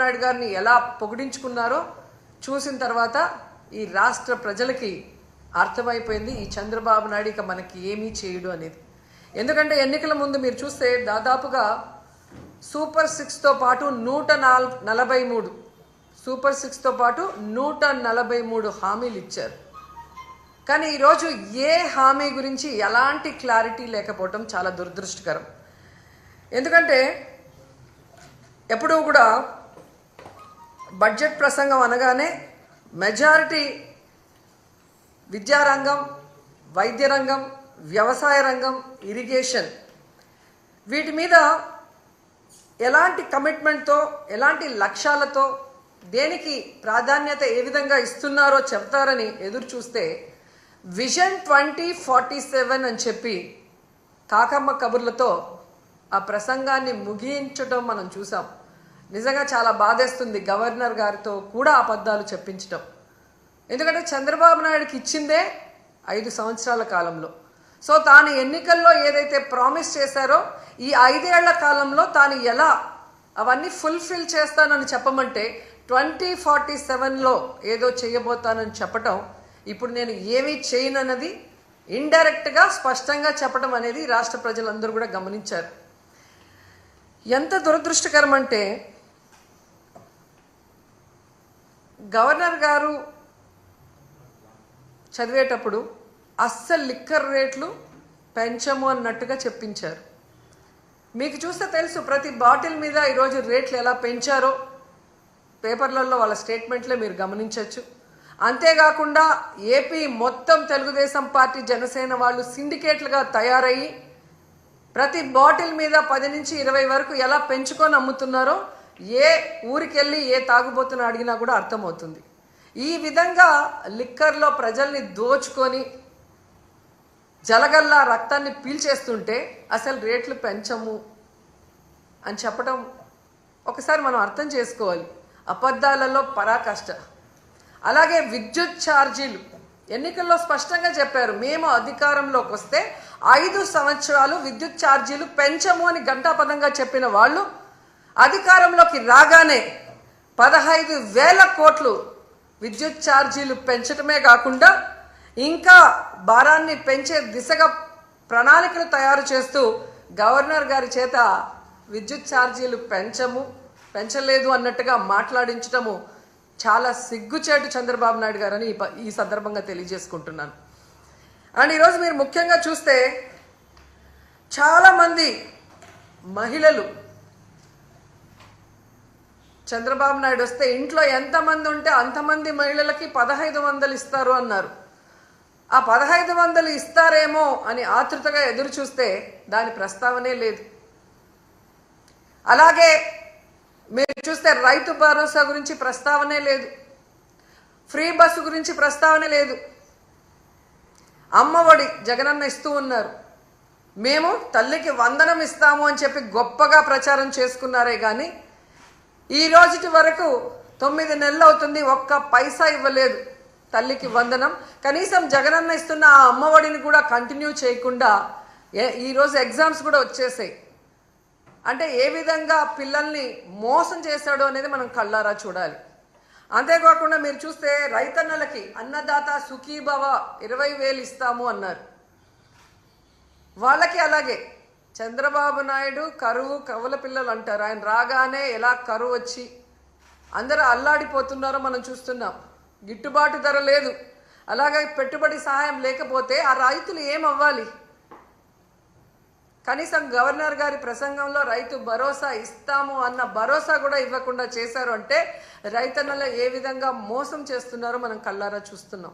నాయుడు గారిని ఎలా పొగిడించుకున్నారో చూసిన తర్వాత ఈ రాష్ట్ర ప్రజలకి అర్థమైపోయింది ఈ చంద్రబాబు నాయుడు ఇక మనకి ఏమీ చేయడు అనేది. ఎందుకంటే ఎన్నికల ముందు మీరు చూస్తే దాదాపుగా సూపర్ 6తో పాటు 143 సూపర్ 6తో పాటు 143 హామీలు ఇచ్చారు. కానీ ఈరోజు ఏ హామీ గురించి ఎలాంటి క్లారిటీ లేకపోవటం చాలా దురదృష్టకరం. ఎందుకంటే ఎప్పుడూ కూడా బడ్జెట్ ప్రసంగం అనగానే మెజారిటీ విద్యారంగం, వైద్య రంగం, వ్యవసాయ రంగం, ఇరిగేషన్ వీటి మీద ఎలాంటి కమిట్మెంట్తో, ఎలాంటి లక్ష్యాలతో, దేనికి ప్రాధాన్యత ఏ విధంగా ఇస్తున్నారో చెప్తారని ఎదురు చూస్తే విజన్ 2047 అని చెప్పి కాకమ్మ కబుర్లతో ఆ ప్రసంగాన్ని ముగించడం మనం చూసాం. నిజంగా చాలా బాధేస్తుంది గవర్నర్ గారితో కూడా అబద్ధాలు చెప్పించడం. ఎందుకంటే చంద్రబాబు నాయుడుకి ఇచ్చిందే 5 సంవత్సరాల కాలంలో. సో తాను ఎన్నికల్లో ఏదైతే ప్రామిస్ చేశారో ఈ 5 ఏళ్ల కాలంలో తాను ఎలా అవన్నీ ఫుల్ఫిల్ చేస్తానని చెప్పమంటే 2047లో ఏదో చేయబోతానని చెప్పటం, ఇప్పుడు నేను ఏమీ చేయనన్నది ఇండైరెక్ట్గా స్పష్టంగా చెప్పడం అనేది రాష్ట్ర ప్రజలందరూ కూడా గమనించారు. ఎంత దురదృష్టకరం అంటే గవర్నర్ గారు చదివేటప్పుడు అస్సలు లిక్కర్ రేట్లు పెంచము అన్నట్టుగా చెప్పించారు. మీకు చూస్తే తెలుసు ప్రతి బాటిల్ మీద ఈరోజు రేట్లు ఎలా పెంచారో పేపర్లలో వాళ్ళ స్టేట్మెంట్లే మీరు గమనించవచ్చు. అంతేకాకుండా ఏపీ మొత్తం తెలుగుదేశం పార్టీ, జనసేన వాళ్ళు సిండికేట్లుగా తయారయ్యి ప్రతి బాటిల్ మీద 10 నుంచి 20 వరకు ఎలా పెంచుకొని అమ్ముతున్నారో ఏ ఊరికెళ్ళి ఏ తాగుబోతున్నా అడిగినా కూడా అర్థమవుతుంది. ఈ విధంగా లిక్కర్లో ప్రజల్ని దోచుకొని జలగల్లా రక్తాన్ని పీల్చేస్తుంటే అసలు రేట్లు పెంచము అని చెప్పడం ఒకసారి మనం అర్థం చేసుకోవాలి. అబద్ధాలలో పరాకాష్ట. అలాగే విద్యుత్ ఛార్జీలు ఎన్నికల్లో స్పష్టంగా చెప్పారు, మేము అధికారంలోకి వస్తే 5 సంవత్సరాలు విద్యుత్ ఛార్జీలు పెంచము అని ఘంటాపథంగా చెప్పిన వాళ్ళు అధికారంలోకి రాగానే 15,000 కోట్లు విద్యుత్ ఛార్జీలు పెంచడమే కాకుండా ఇంకా భారాన్ని పెంచే దిశగా ప్రణాళికలు తయారు చేస్తూ గవర్నర్ గారి చేత విద్యుత్ ఛార్జీలు పెంచలేదు అన్నట్టుగా మాట్లాడించడము చాలా సిగ్గుచేటు చంద్రబాబు నాయుడు గారని ఈ సందర్భంగా తెలియజేసుకుంటున్నాను. అండ్ ఈరోజు మీరు ముఖ్యంగా చూస్తే చాలామంది మహిళలు చంద్రబాబు నాయుడు వస్తే ఇంట్లో ఎంతమంది ఉంటే అంతమంది మహిళలకి 1500 ఇస్తారు అన్నారు. ఆ 1500 ఇస్తారేమో అని ఆతృతగా ఎదురు చూస్తే దాని ప్రస్తావనే లేదు. అలాగే మీరు చూస్తే రైతు భరోసా గురించి ప్రస్తావనే లేదు, ఫ్రీ బస్సు గురించి ప్రస్తావనే లేదు. అమ్మఒడి జగనన్న ఇస్తూ ఉన్నారు, మేము తల్లికి వందనం ఇస్తాము అని చెప్పి గొప్పగా ప్రచారం చేసుకున్నారే కానీ ఈ రోజుటి వరకు 9 నెలలు అవుతుంది, ఒక్క పైసా ఇవ్వలేదు తల్లికి వందనం. కనీసం జగనన్న ఇస్తున్న ఆ అమ్మఒడిని కూడా కంటిన్యూ చేయకుండా ఈరోజు ఎగ్జామ్స్ కూడా వచ్చేసాయి. అంటే ఏ విధంగా పిల్లల్ని మోసం చేశాడో అనేది మనం కళ్ళారా చూడాలి. అంతేకాకుండా మీరు చూస్తే రైతన్నలకి అన్నదాత సుఖీభవ 20,000 ఇస్తాము అన్నారు. వాళ్ళకి అలాగే చంద్రబాబు నాయుడు కరువు కవల పిల్లలు అంటారు. ఆయన రాగానే ఎలా కరువు వచ్చి అందరూ అల్లాడిపోతున్నారో మనం చూస్తున్నాం. గిట్టుబాటు ధర లేదు, అలాగే పెట్టుబడి సహాయం లేకపోతే ఆ రైతులు ఏమవ్వాలి? కనీసం గవర్నర్ గారి ప్రసంగంలో రైతు భరోసా ఇస్తాము అన్న భరోసా కూడా ఇవ్వకుండా చేశారు అంటే రైతన్నలు ఏ విధంగా మోసం చేస్తున్నారో మనం కళ్ళారా చూస్తున్నాం.